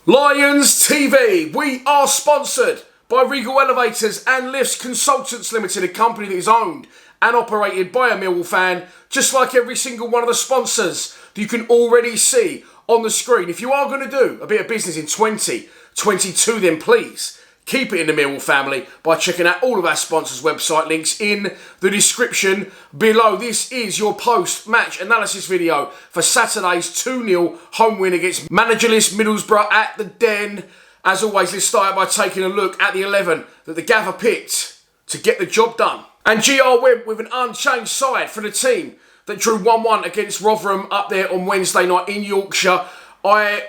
Lions TV, we are sponsored by Regal Elevators and Lifts Consultants Limited, a company that is owned and operated by a Millwall fan, just like every single one of the sponsors that you can already see on the screen. If you are going to do a bit of business in 2022, then please keep it in the Millwall family by checking out all of our sponsors' website links in the description below. This is your post-match analysis video for Saturday's 2-0 home win against managerless Middlesbrough at the Den. As always, let's start by taking a look at the 11 that the gaffer picked to get the job done. And GR went with an unchanged side for the team that drew 1-1 against Rotherham up there on Wednesday night in Yorkshire. I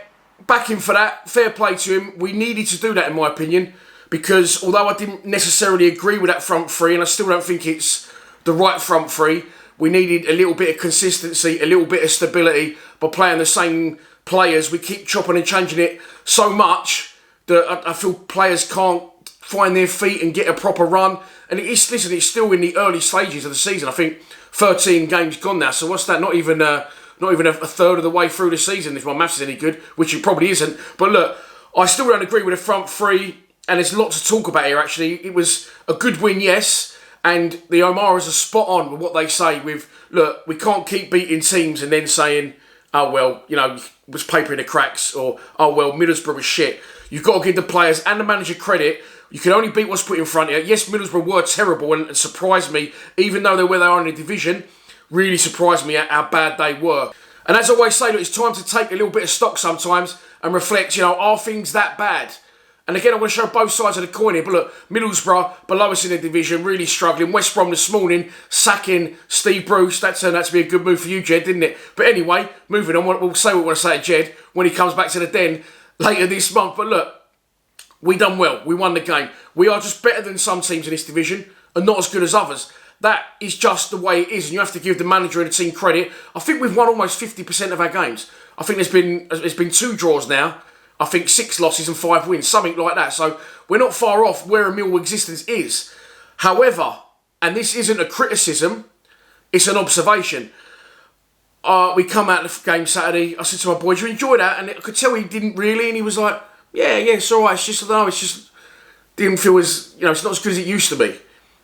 back him for that. Fair play to him. We needed to do that, in my opinion, because although I didn't necessarily agree with that front three, and I still don't think it's the right front three, we needed a little bit of consistency, a little bit of stability by playing the same players. We keep chopping and changing it so much that I feel players can't find their feet and get a proper run. And it's still in the early stages of the season. I think 13 games gone now. So what's that? Not even a third of the way through the season, if my maths is any good, which it probably isn't. But look, I still don't agree with the front three, and there's a lot to talk about here, actually. It was a good win, yes, and the O'Maras are spot on with what they say with, look, we can't keep beating teams and then saying, oh, well, you know, was paper in the cracks, or, oh, well, Middlesbrough was shit. You've got to give the players and the manager credit. You can only beat what's put in front of you. Yes, Middlesbrough were terrible and surprised me, even though they're where they are in the division, really surprised me at how bad they were. And as I always say, look, it's time to take a little bit of stock sometimes and reflect, you know, are things that bad? And again, I'm going to show both sides of the coin here. But look, Middlesbrough, below us in the division, really struggling. West Brom this morning, sacking Steve Bruce. That turned out to be a good move for you, Jed, didn't it? But anyway, moving on. We'll say what we want to say to Jed when he comes back to the Den later this month. But look, we done well. We won the game. We are just better than some teams in this division and not as good as others. That is just the way it is, and you have to give the manager and the team credit. I think we've won almost 50% of our games. I think there's been 2 draws now. I think 6 losses and 5 wins, something like that. So we're not far off where a Millwall existence is. However, and this isn't a criticism, it's an observation. We come out of the game Saturday. I said to my boy, "Do you enjoy that?" And I could tell he didn't really, and he was like, "Yeah, it's all right. It's just, I don't know, it's just didn't feel as, you know, it's not as good as it used to be."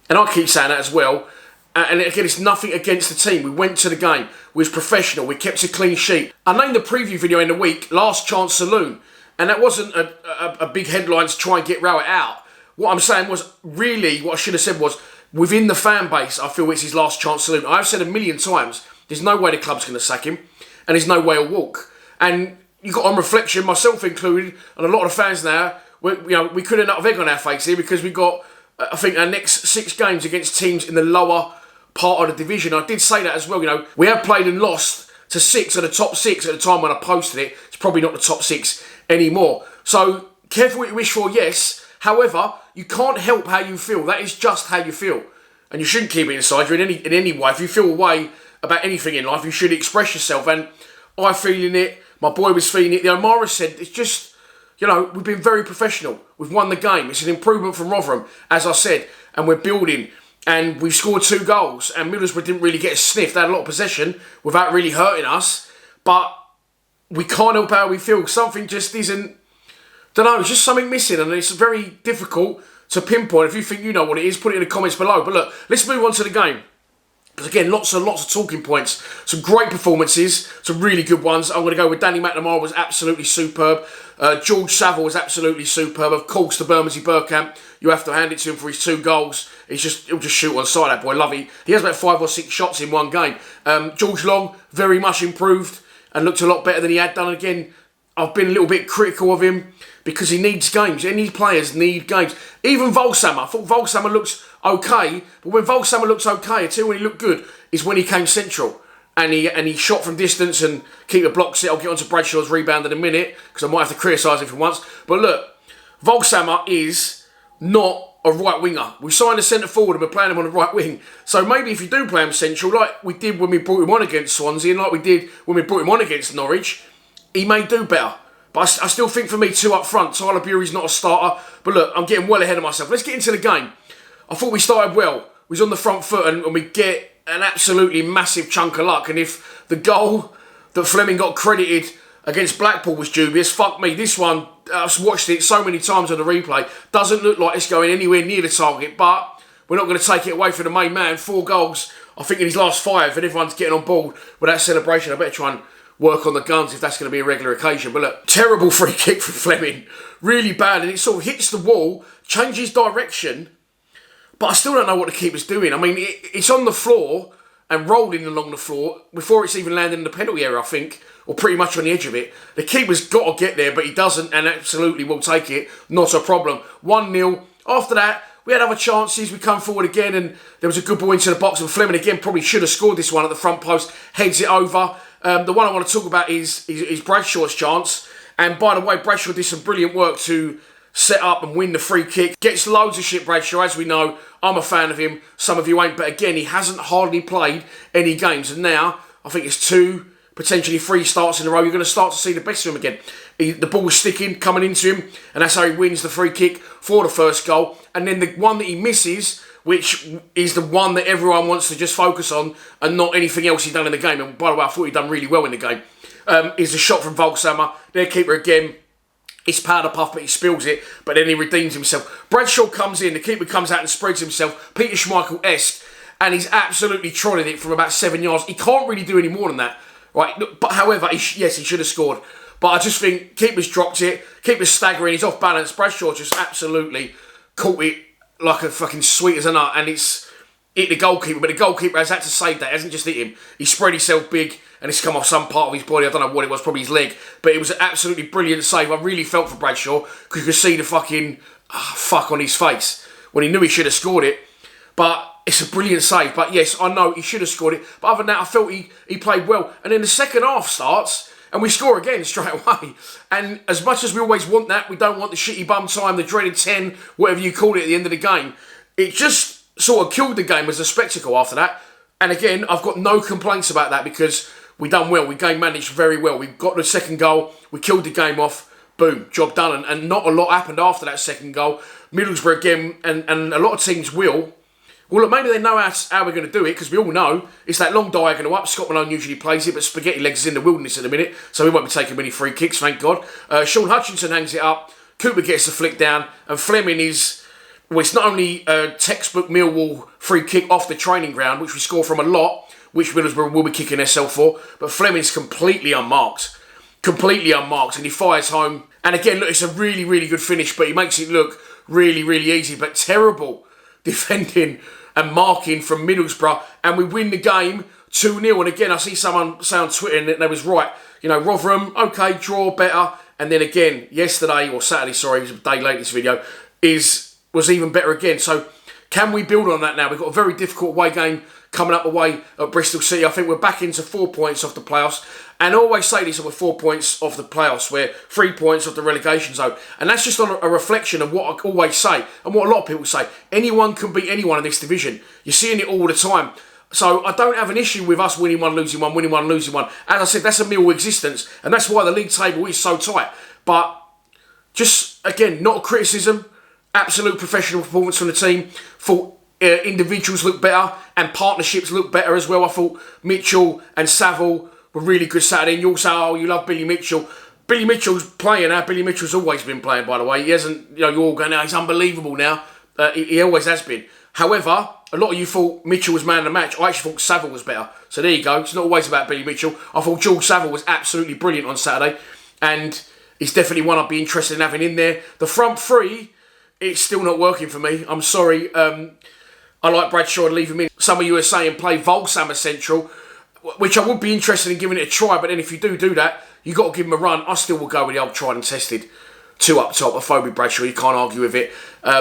And I keep saying that as well. And again, it's nothing against the team. We went to the game. We was professional. We kept a clean sheet. I named the preview video in the week, Last Chance Saloon. And that wasn't a big headline to try and get Rowett out. What I'm saying was, really, what I should have said was, within the fan base, I feel it's his last chance saloon. I've said a million times, there's no way the club's going to sack him. And there's no way he'll walk. And you got on reflection, myself included, and a lot of fans now, we couldn't have egg on our face here because we got, I think, our next 6 games against teams in the lower part of the division. I did say that as well. You know, we have played and lost to 6 of the top 6 at the time when I posted it. It's probably not the top 6 anymore. So careful what you wish for, yes. However, you can't help how you feel. That is just how you feel, and you shouldn't keep it inside you in any way. If you feel a way about anything in life, you should express yourself. And I'm feeling it. My boy was feeling it. The O'Mara said it's just, you know, we've been very professional. We've won the game. It's an improvement from Rotherham, as I said, and we're building. And we've scored 2 goals, and Middlesbrough didn't really get a sniff. They had a lot of possession without really hurting us, but we can't help how we feel. Something just isn't, don't know, it's just something missing, and it's very difficult to pinpoint. If you think you know what it is, put it in the comments below. But look, let's move on to the game. Because again, lots and lots of talking points. Some great performances, some really good ones. I'm going to go with Danny McNamara was absolutely superb. George Saville was absolutely superb. Of course, the Bermondsey Bergkamp, you have to hand it to him for his 2 goals. He'll just shoot on side, that boy. Love it. He has about 5 or 6 shots in one game. George Long, very much improved and looked a lot better than he had done. Again, I've been a little bit critical of him because he needs games. Any players need games. Even Volsammer. I thought Volsammer looks okay, but when Volsammer looks okay, I tell you when he looked good is when he came central. And he shot from distance and keep the block set. I'll get onto Bradshaw's rebound in a minute because I might have to criticise him for once. But look, Volsammer is not a right winger. We signed a centre forward and we're playing him on the right wing. So maybe if you do play him central, like we did when we brought him on against Swansea and like we did when we brought him on against Norwich, he may do better. But I still think for me 2 up front. Tyler Bury's not a starter. But look, I'm getting well ahead of myself. Let's get into the game. I thought we started well. We was on the front foot and we get an absolutely massive chunk of luck. And if the goal that Fleming got credited against Blackpool was dubious, fuck me. This one, I've watched it so many times on the replay. Doesn't look like it's going anywhere near the target, but we're not going to take it away from the main man. 4 goals, I think, in his last 5, and everyone's getting on board with that celebration. I better try and work on the guns if that's going to be a regular occasion. But look, terrible free kick for Fleming. Really bad, and it sort of hits the wall, changes direction, but I still don't know what the keeper's doing. I mean, it's on the floor and rolling along the floor before it's even landed in the penalty area, I think, or pretty much on the edge of it. The keeper's got to get there, but he doesn't, and absolutely will take it. Not a problem. 1-0. After that, we had other chances. We come forward again, and there was a good ball into the box, and Fleming again probably should have scored this one at the front post. Heads it over. The one I want to talk about is Bradshaw's chance. And by the way, Bradshaw did some brilliant work to set up and win the free kick. Gets loads of shit, Bradshaw, as we know. I'm a fan of him. Some of you ain't. But again, he hasn't hardly played any games. And now, I think it's 2, potentially 3 starts in a row. You're going to start to see the best of him again. The ball was sticking, coming into him. And that's how he wins the free kick for the first goal. And then the one that he misses, which is the one that everyone wants to just focus on and not anything else he's done in the game. And by the way, I thought he'd done really well in the game. Is the shot from Volksammer. Their keeper again. It's powder puff, but he spills it. But then he redeems himself. Bradshaw comes in. The keeper comes out and spreads himself. Peter Schmeichel-esque. And he's absolutely trolling it from about 7 yards. He can't really do any more than that. Right? But however, yes, he should have scored. But I just think keeper's dropped it. Keeper's staggering. He's off balance. Bradshaw just absolutely caught it like a fucking sweet as a nut. And it's hit the goalkeeper. But the goalkeeper has had to save that. He hasn't just hit him. He spread himself big. And it's come off some part of his body. I don't know what it was. Probably his leg. But it was an absolutely brilliant save. I really felt for Bradshaw. Because you could see the fucking fuck on his face. When he knew he should have scored it. But it's a brilliant save. But yes, I know he should have scored it. But other than that, I felt he played well. And then the second half starts. And we score again straight away. And as much as we always want that, we don't want the shitty bum time, the dreaded 10, whatever you call it at the end of the game. It just sort of killed the game as a spectacle after that. And again, I've got no complaints about that because we done well. We game managed very well. We got the second goal. We killed the game off. Boom, job done. And not a lot happened after that second goal. Middlesbrough again, and a lot of teams will. Well, look, maybe they know how we're going to do it, because we all know it's that long diagonal up. Scott Malone usually plays it, but Spaghetti Legs is in the wilderness at the minute, so we won't be taking many free kicks, thank God. Sean Hutchinson hangs it up, Cooper gets the flick down, and Fleming is, well, it's not only a textbook Millwall free kick off the training ground, which we score from a lot, which Middlesbrough will be kicking themselves for, but Fleming's completely unmarked. Completely unmarked, and he fires home. And again, look, it's a really, really good finish, but he makes it look really, really easy, but terrible defending and marking from Middlesbrough, and we win the game 2-0. And again, I see someone say on Twitter, and they was right. You know, Rotherham, okay, draw better. And then again, yesterday, or Saturday, sorry, it was a day late, this video, was even better again. So can we build on that now? We've got a very difficult away game coming up away at Bristol City. I think we're back into 4 points off the playoffs. And I always say this, we're 4 points off the playoffs. We're 3 points off the relegation zone. And that's just on a reflection of what I always say, and what a lot of people say. Anyone can beat anyone in this division. You're seeing it all the time. So I don't have an issue with us winning one, losing one, winning one, losing one. As I said, that's a Millwall existence. And that's why the league table is so tight. But just, again, not a criticism. Absolute professional performance from the team. Thought individuals look better and partnerships look better as well. I thought Mitchell and Saville were really good Saturday. And you all say, oh, you love Billy Mitchell. Billy Mitchell's playing now. Billy Mitchell's always been playing, by the way. He hasn't, you know, you're all going, oh, he's unbelievable now. He always has been. However, a lot of you thought Mitchell was man of the match. I actually thought Saville was better. So there you go. It's not always about Billy Mitchell. I thought George Saville was absolutely brilliant on Saturday. And he's definitely one I'd be interested in having in there. The front three, it's still not working for me. I'm sorry. I like Bradshaw and leave him in. Some of you are saying play Volksammer central, which I would be interested in giving it a try. But then if you do that, you've got to give him a run. I still will go with the old tried and tested 2 up top. Afobe Bradshaw, you can't argue with it.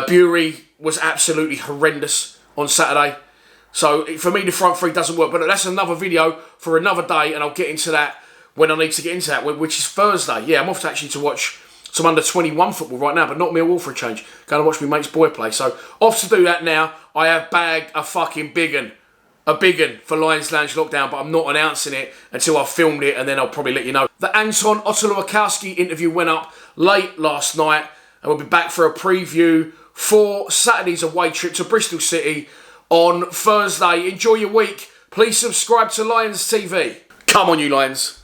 Bury was absolutely horrendous on Saturday. So for me, the front three doesn't work. But that's another video for another day, and I'll get into that when I need to get into that, which is Thursday. Yeah, I'm off to watch some under-21 football right now, but not Millwall for a change. Going to watch my mate's boy play. So off to do that now. I have bagged a fucking big un. A big un for Lions Lounge Lockdown, but I'm not announcing it until I've filmed it, and then I'll probably let you know. The Anton Ottolowakowski interview went up late last night, and we'll be back for a preview for Saturday's away trip to Bristol City on Thursday. Enjoy your week. Please subscribe to Lions TV. Come on, you Lions.